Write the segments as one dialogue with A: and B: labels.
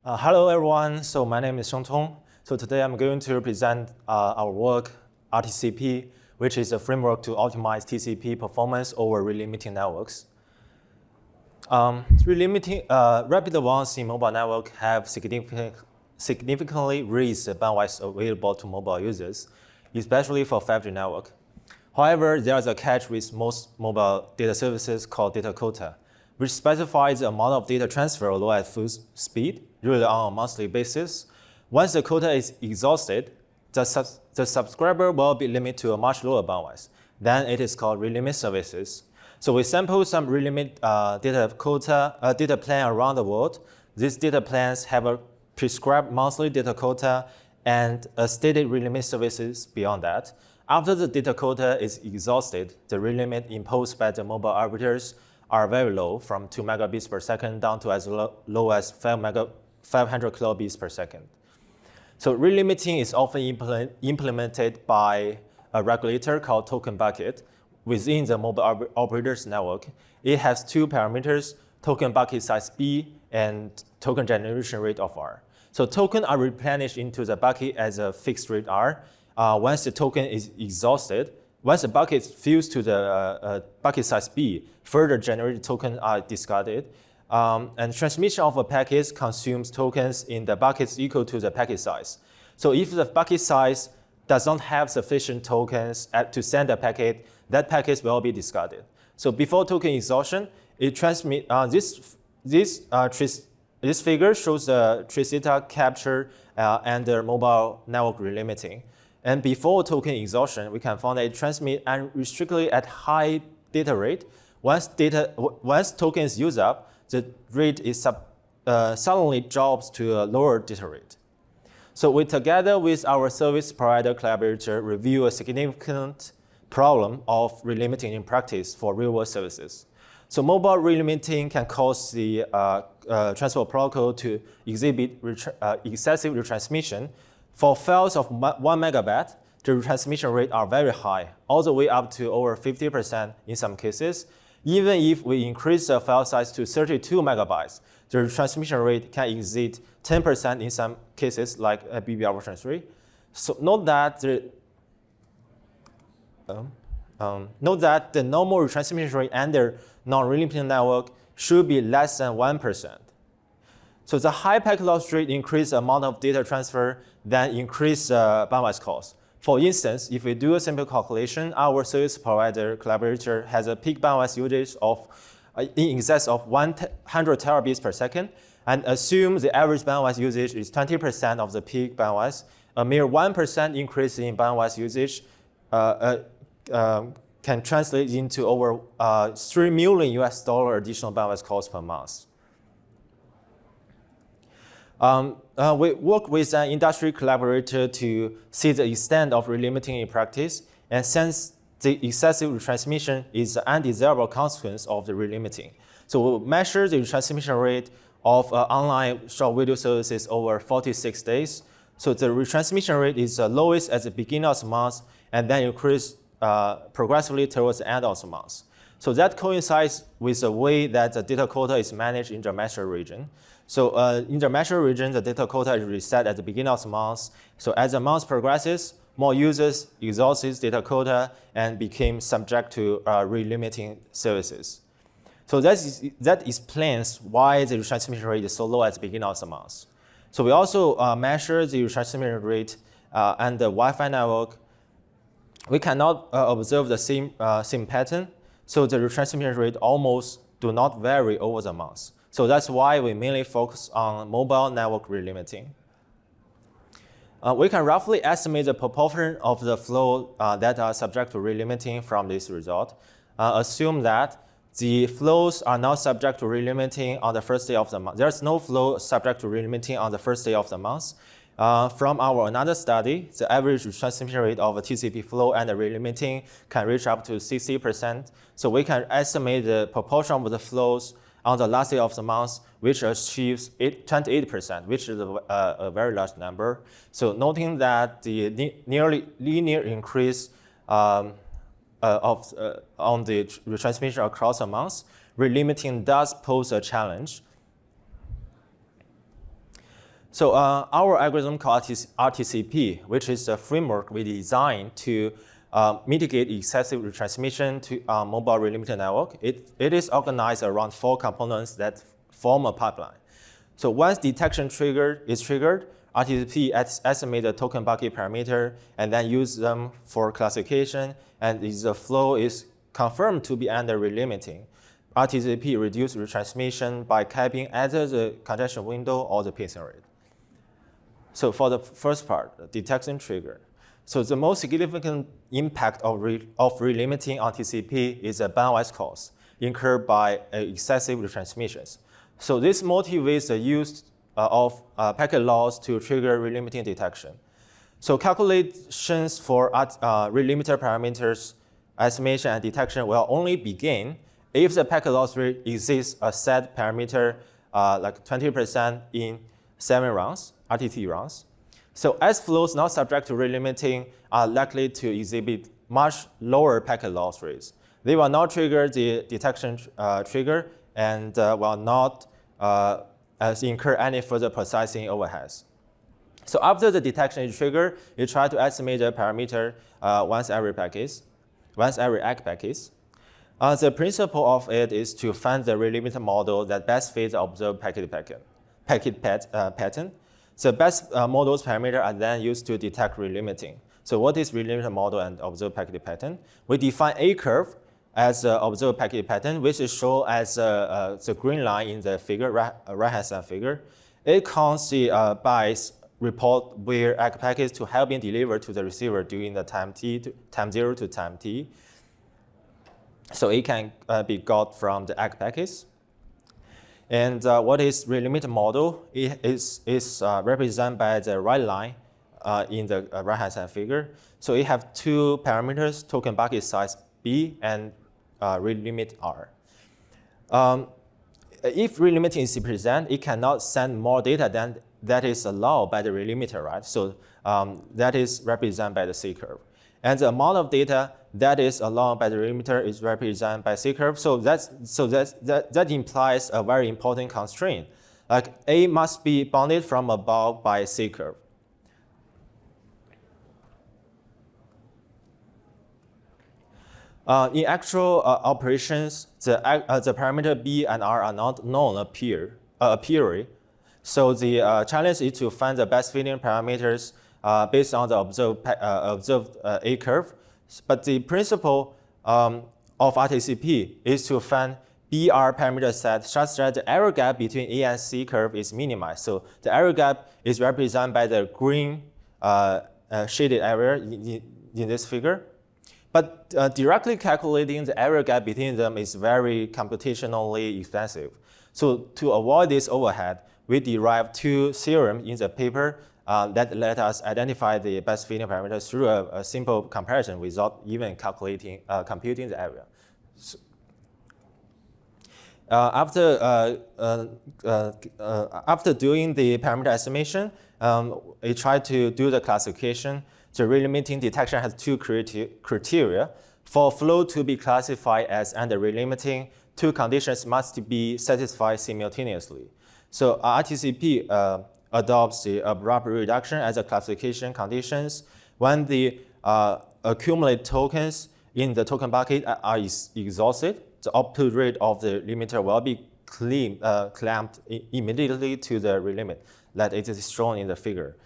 A: Hello everyone, so my name is Shengtong. So today I'm going to present our work, R-TCP, which is a framework to optimize TCP performance over rate-limiting networks. Rapid ones in mobile network have significantly raised the bandwidth available to mobile users, especially for 5G network. However, there is a catch with most mobile data services called data quota, which specifies the amount of data transfer although at full speed, usually on a monthly basis. Once the quota is exhausted, the subscriber will be limited to a much lower bandwidth. Then it is called rate-limit services. So we sample some rate-limit data plan around the world. These data plans have a prescribed monthly data quota and a stated rate-limit services beyond that. After the data quota is exhausted, the rate limit imposed by the mobile operators are very low, from 2 megabits per second down to as low as 500 kilobits per second. So rate limiting is often implemented by a regulator called token bucket within the mobile operator's network. It has two parameters, token bucket size B and token generation rate of R. So tokens are replenished into the bucket as a fixed rate R. Once the token is exhausted, once the bucket fills to the bucket size B, further generated tokens are discarded. And transmission of a packet consumes tokens in the buckets equal to the packet size. So if the bucket size does not have sufficient tokens to send a packet, that packet will be discarded. So before token exhaustion, it transmit this figure shows the trace data capture and the mobile network relimiting. And before token exhaustion, we can find that it transmits unrestrictedly at high data rate. Once token is used up, the rate is suddenly drops to a lower data rate. So we, together with our service provider collaborator, review a significant problem of relimiting in practice for real-world services. So mobile relimiting can cause the transport protocol to exhibit excessive retransmission. For files of 1 megabyte, the retransmission rate are very high, all the way up to over 50% in some cases. Even if we increase the file size to 32 megabytes, the retransmission rate can exceed 10% in some cases, like BBR version 3. So note that the normal retransmission rate under non-relimiting network should be less than 1%. So the high packet loss rate increase the amount of data transfer, then increase bandwidth cost. For instance, if we do a simple calculation, our service provider collaborator has a peak bandwidth usage of in excess of 100 terabits per second, and assume the average bandwidth usage is 20% of the peak bandwidth. A mere 1% increase in bandwidth usage can translate into over $3 million additional bandwidth cost per month. We work with an industry collaborator to see the extent of relimiting in practice, and since the excessive retransmission is an undesirable consequence of the relimiting. So we measure the retransmission rate of online short video services over 46 days. So the retransmission rate is the lowest at the beginning of the month and then increase progressively towards the end of the month. So that coincides with the way that the data quota is managed in the measure region. So in the measure region, the data quota is reset at the beginning of the month. So as the month progresses, more users exhaust this data quota and became subject to relimiting services. So that explains why the retransmission rate is so low at the beginning of the month. So we also measure the retransmission rate and the Wi-Fi network. We cannot observe the same pattern. So the retransmission rate almost do not vary over the months. So that's why we mainly focus on mobile network relimiting. We can roughly estimate the proportion of the flow that are subject to relimiting from this result. Assume that the flows are not subject to relimiting on the first day of the month. There's no flow subject to relimiting on the first day of the month. From our another study, the average retransmission rate of a TCP flow and the relimiting can reach up to 60%. So we can estimate the proportion of the flows on the last day of the month, which achieves 28%, which is a very large number. So noting that the nearly linear increase on the retransmission across the month, relimiting does pose a challenge. So our algorithm called R-TCP, which is a framework we designed to mitigate excessive retransmission to mobile relimited network. It is organized around 4 components that form a pipeline. So once detection is triggered, R-TCP estimates the token bucket parameter and then use them for classification. And if the flow is confirmed to be under relimiting, R-TCP reduces retransmission by capping either the congestion window or the pacing rate. So for the first part, the detection trigger. So the most significant impact of relimiting on TCP is the bandwidth cost incurred by excessive retransmissions. So this motivates the use of packet loss to trigger relimiting detection. So calculations for relimiter parameters estimation and detection will only begin if the packet loss rate exceeds a set parameter like 20% in 7 rounds, RTT rounds. So as flows not subject to relimiting are likely to exhibit much lower packet loss rates. They will not trigger the detection trigger and will not incur any further processing overheads. So after the detection is triggered, you try to estimate the parameter once every ACK package. The principle of it is to find the relimiter model that best fits the observed packet pattern. The best models parameters are then used to detect relimiting. So what is relimiter model and observed packet pattern? We define A curve as the observed packet pattern, which is shown as the green line in the figure, right-hand side figure. It counts the bytes report where ACK packets to have been delivered to the receiver during the time 0 to time t. So it can be got from the ACK packets. And what is relimiter model? It is represented by the right line in the right-hand side figure. So it have 2 parameters, token bucket size B and relimit R. If relimiting is present, it cannot send more data than that is allowed by the relimiter, right? So that is represented by the C curve. And the amount of data that is allowed by the relimiter is represented by C curve. So that implies a very important constraint. Like A must be bounded from above by C curve. In actual operations, the parameter B and R are not known a priori. So the challenge is to find the best fitting parameters based on the observed A curve. But the principle of R-TCP is to find BR parameter set such that the error gap between A and C curve is minimized. So the error gap is represented by the green shaded area in this figure. But directly calculating the error gap between them is very computationally expensive. So to avoid this overhead, we derived 2 theorems in the paper that let us identify the best fitting parameters through a simple comparison without even computing the area. So, after doing the parameter estimation, we tried to do the classification. The relimiting detection has 2 criteria. For flow to be classified as under relimiting, 2 conditions must be satisfied simultaneously. So R-TCP adopts the abrupt reduction as a classification conditions. When the accumulated tokens in the token bucket are exhausted, the output rate of the limiter will be clamped immediately to the relimit, that it is shown in the figure.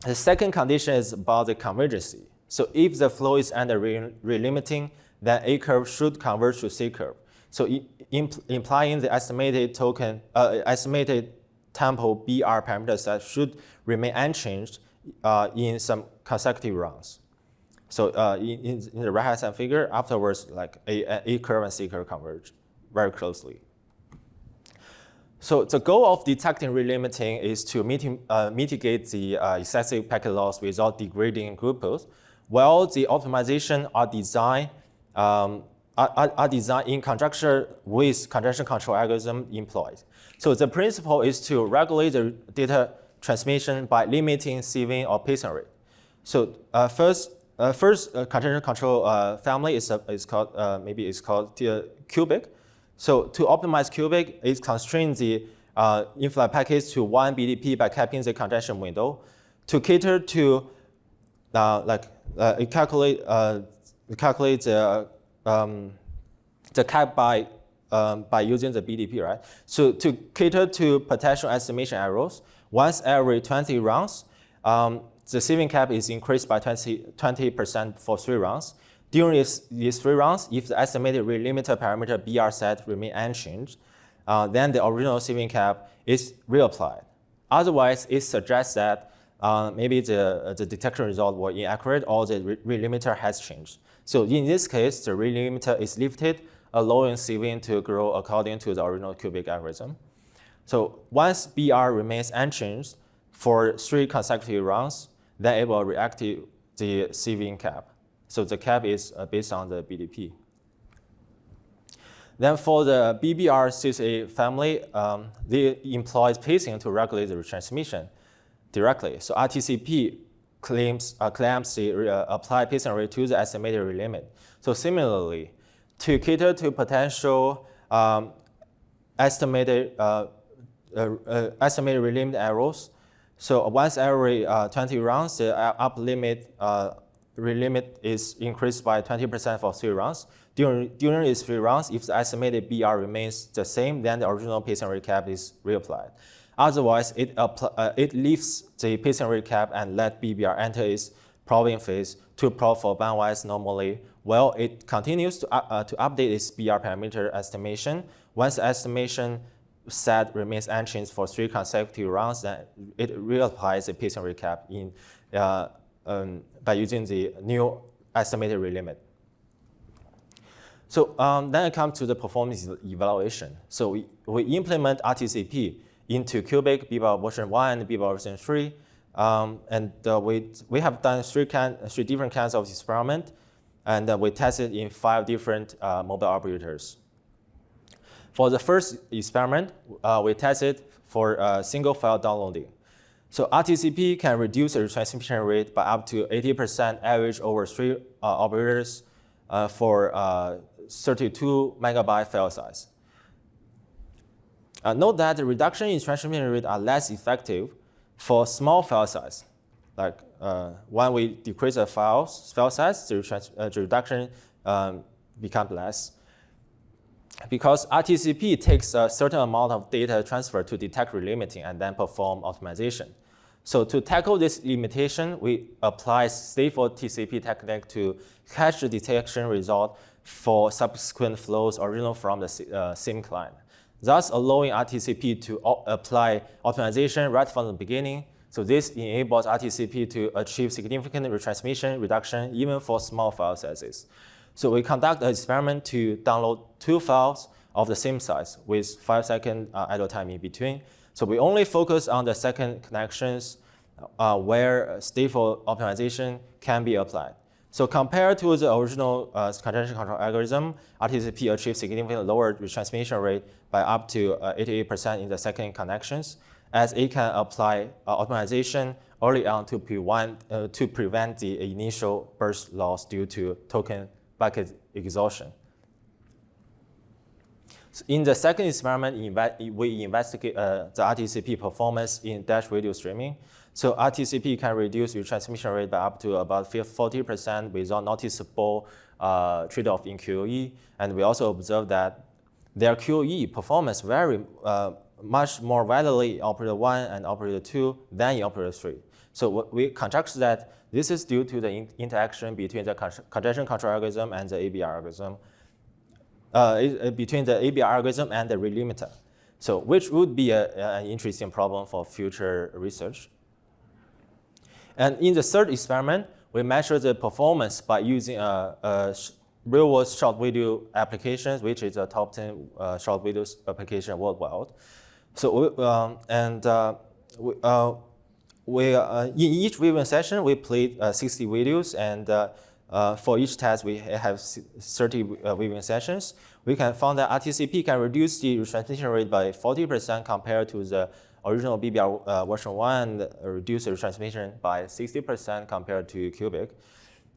A: The second condition is about the convergency. So if the flow is under relimiting, then A curve should converge to C curve. So implying the estimated tempo BR parameter set should remain unchanged in some consecutive rounds. So in the right-hand side figure, afterwards, like A curve and C curve converge very closely. So the goal of detecting relimiting is to mitigate the excessive packet loss without degrading goodput, while the optimization are designed in conjunction with congestion control algorithm employed. So the principle is to regulate the data transmission by limiting sieving or pacing rate. So first congestion control family is called cubic. So to optimize cubic, it constrains the in-flight packets to 1 BDP by capping the congestion window. To cater to calculate the cap by using the BDP, right? So to cater to potential estimation errors, once every 20 rounds, the sieving cap is increased by 20% for 3 rounds. During these 3 rounds, if the estimated rate limiter parameter BR set remain unchanged, then the original sieving cap is reapplied. Otherwise, it suggests that maybe the detection result were inaccurate or the rate limiter has changed. So in this case, the rate limiter is lifted, allowing sieving to grow according to the original cubic algorithm. So once BR remains unchanged for 3 consecutive rounds, then it will reactivate the sieving cap. So the cap is based on the BDP. Then for the BBR6A family, they employs pacing to regulate the retransmission directly. So R-TCP clamps the applied pacing rate to the estimated rate limit. So similarly, to cater to potential estimated rate limit errors, so once every 20 rounds, the up limit rate limit is increased by 20% for 3 rounds. During these 3 rounds, if the estimated BR remains the same, then the original pacing rate cap is reapplied. Otherwise, it lifts the pacing rate cap and let BBR enter its probing phase to probe for bandwidth normally, while it continues to update its BR parameter estimation. Once the estimation set remains unchanged for 3 consecutive rounds, then it reapplies the pacing rate cap by using the new estimated rate limit. So then it comes to the performance evaluation. So we implement R-TCP into cubic, BBR version 1 and BBR version 3. We have done 3 different kinds of experiment, and we tested in 5 different mobile operators. For the first experiment, we tested for single file downloading. So R-TCP can reduce the retransmission rate by up to 80% average over 3 operators for 32 megabyte file size. Note that the reduction in transmission rate are less effective for small file size. Like when we decrease the file size, the reduction becomes less. Because R-TCP takes a certain amount of data transfer to detect relimiting and then perform optimization. So to tackle this limitation, we apply stateful TCP technique to catch the detection result for subsequent flows original from the same client, thus allowing R-TCP to apply optimization right from the beginning. So this enables R-TCP to achieve significant retransmission reduction even for small file sizes. So we conduct an experiment to download 2 files of the same size with 5-second idle time in between. So we only focus on the second connections where stateful optimization can be applied. So compared to the original congestion control algorithm, R-TCP achieves significantly lower retransmission rate by up to 88% in the second connections, as it can apply optimization early on to prevent the initial burst loss due to token bucket exhaustion. So in the second experiment, we investigate the R-TCP performance in dash video streaming. So R-TCP can reduce retransmission rate by up to about 40% without noticeable tradeoff in QoE. And we also observe that their QoE performance vary much more widely in operator 1 and operator 2 than in operator 3. So we conjecture that this is due to the interaction between the congestion control algorithm and the ABR algorithm, between the ABR algorithm and the rate limiter. So which would be an interesting problem for future research. And in the third experiment, we measure the performance by using a real-world short video application, which is a top 10 short video application worldwide. So in each viewing session, we played 60 videos, and for each test, we have 30 viewing sessions. We can find that R-TCP can reduce the retransmission rate by 40% compared to the original BBR version 1, and reduce the retransmission by 60% compared to cubic.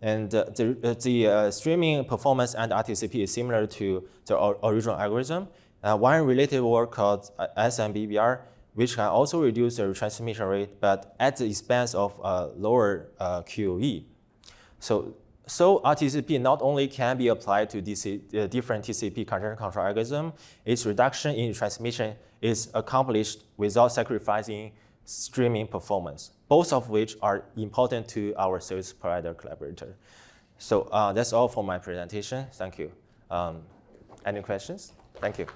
A: And the streaming performance and R-TCP is similar to the original algorithm. One related work called SMBBR, which can also reduce the retransmission rate, but at the expense of lower QoE. So R-TCP not only can be applied to different TCP congestion control algorithm, its reduction in transmission is accomplished without sacrificing streaming performance, both of which are important to our service provider collaborator. So that's all for my presentation. Thank you. Any questions? Thank you.